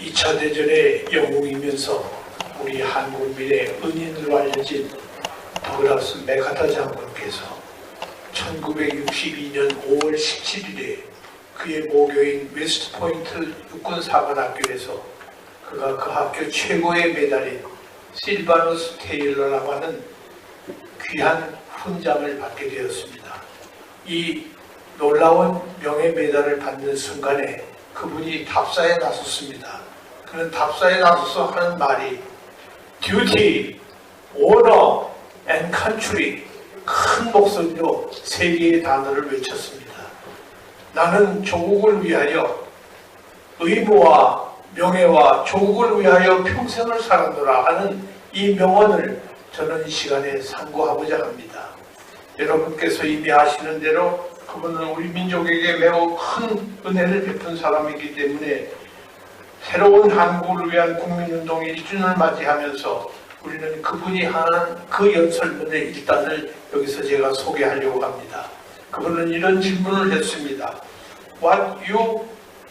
2차 대전의 영웅이면서 우리 한국민의 은인으로 알려진 더글라스 맥아터 장군께서 1962년 5월 17일에 그의 모교인 웨스트포인트 육군사관학교에서 그가 그 학교 최고의 메달인 실바누스 테일러라고 하는 귀한 훈장을 받게 되었습니다. 이 놀라운 명예 메달을 받는 순간에 그분이 답사에 나섰습니다. 그는 답사에 나서서 하는 말이 Duty, Honor and Country, 큰 목소리로 세 개의 단어를 외쳤습니다. 나는 조국을 위하여 의무와 명예와 조국을 위하여 평생을 살았노라 하는 이 명언을 저는 이 시간에 상고하고자 합니다. 여러분께서 이미 아시는 대로 그분은 우리 민족에게 매우 큰 은혜를 베푼 사람이기 때문에 새로운 한국을 위한 국민운동 1주년을 맞이하면서 우리는 그분이 한 그 연설문의 일단을 여기서 제가 소개하려고 합니다. 그분은 이런 질문을 했습니다. What you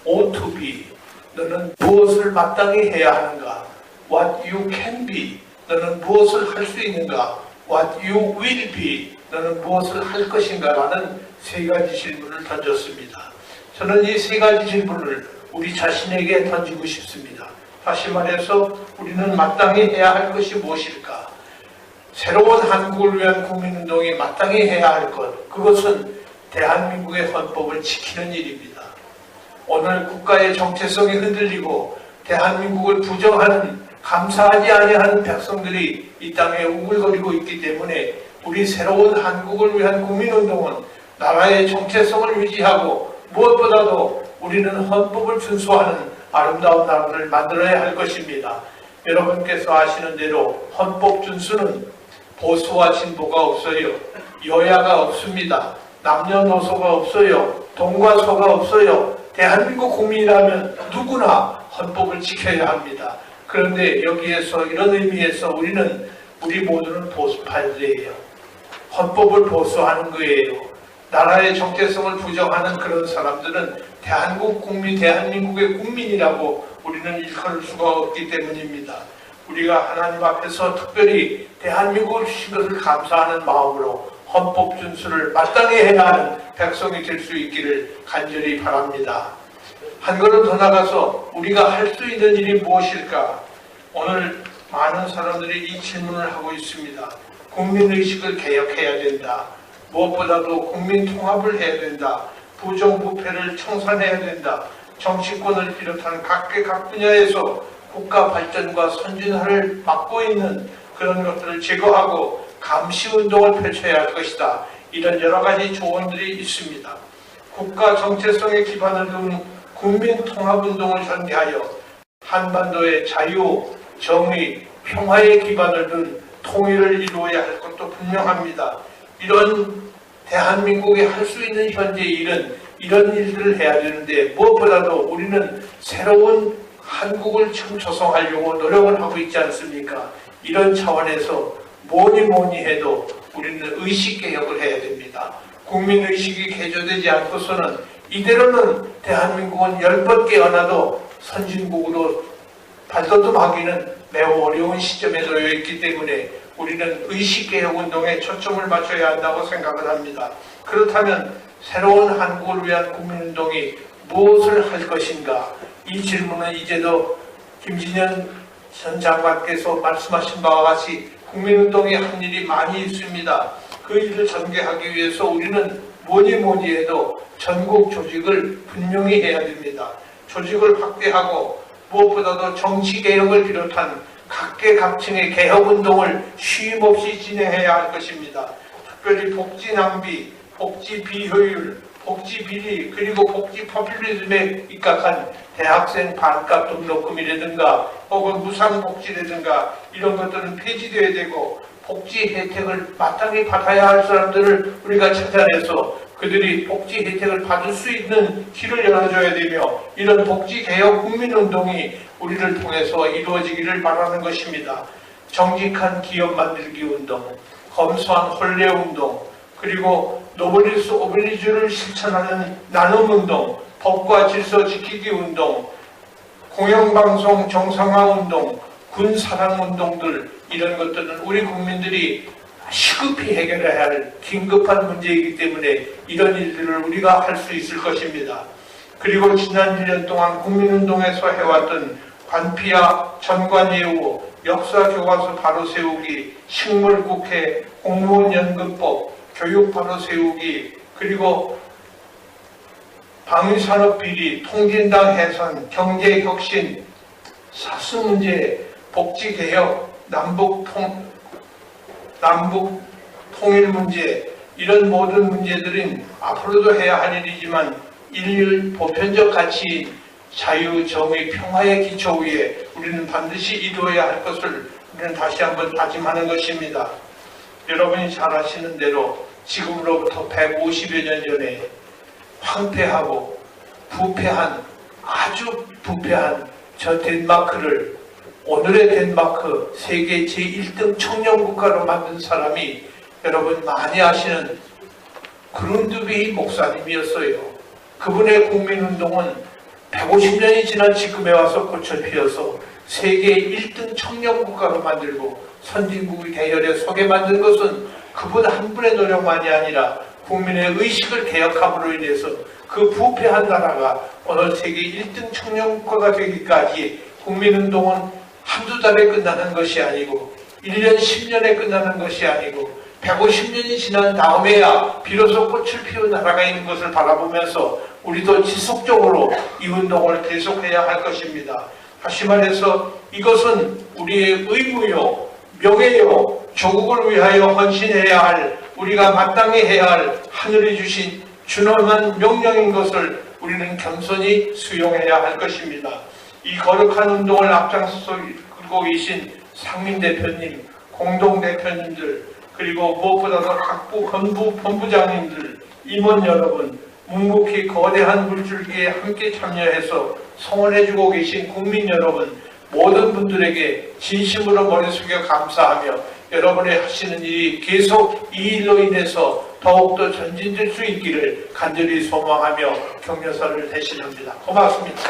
ought to be, 너는 무엇을 마땅히 해야 하는가? What you can be, 너는 무엇을 할 수 있는가? What you will be, 너는 무엇을 할 것인가? 라는 세 가지 질문을 던졌습니다. 저는 이 세 가지 질문을 우리 자신에게 던지고 싶습니다. 다시 말해서 우리는 마땅히 해야 할 것이 무엇일까? 새로운 한국을 위한 국민운동이 마땅히 해야 할 것, 그것은 대한민국의 헌법을 지키는 일입니다. 오늘 국가의 정체성이 흔들리고 대한민국을 부정하는, 감사하지 아니하는 백성들이 이 땅에 우글거리고 있기 때문에 우리 새로운 한국을 위한 국민운동은 나라의 정체성을 유지하고 무엇보다도 우리는 헌법을 준수하는 아름다운 나라를 만들어야 할 것입니다. 여러분께서 아시는 대로 헌법 준수는 보수와 진보가 없어요. 여야가 없습니다. 남녀노소가 없어요. 동과 서가 없어요. 대한민국 국민이라면 누구나 헌법을 지켜야 합니다. 그런데 여기에서 이런 의미에서 우리 모두는 보수파들이에요. 헌법을 보수하는 거예요. 나라의 정체성을 부정하는 그런 사람들은 대한민국의 국민이라고 우리는 일컬을 수가 없기 때문입니다. 우리가 하나님 앞에서 특별히 대한민국을 주신 것을 감사하는 마음으로 헌법 준수를 마땅히 해야 하는 백성이 될 수 있기를 간절히 바랍니다. 한 걸음 더 나가서 우리가 할 수 있는 일이 무엇일까? 오늘 많은 사람들이 이 질문을 하고 있습니다. 국민의식을 개혁해야 된다. 무엇보다도 국민 통합을 해야 된다. 부정부패를 청산해야 된다. 정치권을 비롯한 각 분야에서 국가 발전과 선진화를 막고 있는 그런 것들을 제거하고 감시운동을 펼쳐야 할 것이다. 이런 여러 가지 조언들이 있습니다. 국가 정체성에 기반을 둔 국민 통합운동을 전개하여 한반도의 자유, 정의, 평화에 기반을 둔 통일을 이루어야 할 것도 분명합니다. 이런 대한민국이 할 수 있는 현재 일은 이런 일들을 해야 되는데 무엇보다도 우리는 새로운 한국을 조성하려고 노력을 하고 있지 않습니까? 이런 차원에서 뭐니 해도 우리는 의식개혁을 해야 됩니다. 국민의식이 개조되지 않고서는 이대로는 대한민국은 10번 깨어나도 선진국으로 발돋움하기는 매우 어려운 시점에 놓여 있기 때문에 우리는 의식개혁운동에 초점을 맞춰야 한다고 생각을 합니다. 그렇다면 새로운 한국을 위한 국민운동이 무엇을 할 것인가? 이 질문은 이제도 김진현 전 장관께서 말씀하신 바와 같이 국민운동에 한 일이 많이 있습니다. 그 일을 전개하기 위해서 우리는 뭐니 해도 전국 조직을 분명히 해야 됩니다. 조직을 확대하고 무엇보다도 정치개혁을 비롯한 각계각층의 개혁운동을 쉼없이 진행해야 할 것입니다. 특별히 복지 낭비, 복지 비효율, 복지 비리, 그리고 복지 포퓰리즘에 입각한 대학생 반값 등록금이라든가 혹은 무상복지라든가 이런 것들은 폐지되어야 되고 복지 혜택을 마땅히 받아야 할 사람들을 우리가 찾아내서 그들이 복지 혜택을 받을 수 있는 길을 열어줘야 되며 이런 복지개혁 국민운동이 우리를 통해서 이루어지기를 바라는 것입니다. 정직한 기업 만들기 운동, 검소한 혼례운동, 그리고 노블리스 오블리주를 실천하는 나눔운동, 법과 질서 지키기 운동, 공영방송 정상화 운동, 군사랑운동들, 이런 것들은 우리 국민들이 시급히 해결해야 할 긴급한 문제이기 때문에 이런 일들을 우리가 할 수 있을 것입니다. 그리고 지난 1년 동안 국민운동에서 해왔던 관피와 전관예우, 역사교과서 바로 세우기, 식물국회, 공무원연금법, 교육 바로 세우기, 그리고 방위산업비리, 통진당 해산, 경제혁신, 사수문제, 복지개혁, 남북 통일 문제, 이런 모든 문제들은 앞으로도 해야 할 일이지만 인류 보편적 가치인 자유, 정의, 평화의 기초 위에 우리는 반드시 이루어야 할 것을 우리는 다시 한번 다짐하는 것입니다. 여러분이 잘 아시는 대로 지금으로부터 150여 년 전에 황폐하고 부패한, 아주 부패한 저 덴마크를 오늘의 덴마크 세계 제1등 청년국가로 만든 사람이 여러분 많이 아시는 그룬드베이 목사님이었어요. 그분의 국민운동은 150년이 지난 지금에 와서 꽃을 피워서 세계 1등 청년국가로 만들고 선진국의 대열에 서게 만든 것은 그분 한 분의 노력만이 아니라 국민의 의식을 개혁함으로 인해서 그 부패한 나라가 오늘 세계 1등 청년국가가 되기까지 국민운동은 한두 달에 끝나는 것이 아니고 1년 10년에 끝나는 것이 아니고 150년이 지난 다음에야 비로소 꽃을 피운 나라가 있는 것을 바라보면서 우리도 지속적으로 이 운동을 계속해야 할 것입니다. 다시 말해서 이것은 우리의 의무요, 명예요, 조국을 위하여 헌신해야 할, 우리가 마땅히 해야 할 하늘이 주신 준엄한 명령인 것을 우리는 겸손히 수용해야 할 것입니다. 이 거룩한 운동을 앞장서고 계신 상민 대표님, 공동 대표님들, 그리고 무엇보다도 각부 본부장님들, 임원 여러분, 묵묵히 거대한 물줄기에 함께 참여해서 성원해주고 계신 국민 여러분, 모든 분들에게 진심으로 머리 숙여 감사하며 여러분의 하시는 일이 계속 이 일로 인해서 더욱더 전진될 수 있기를 간절히 소망하며 격려사를 대신합니다. 고맙습니다.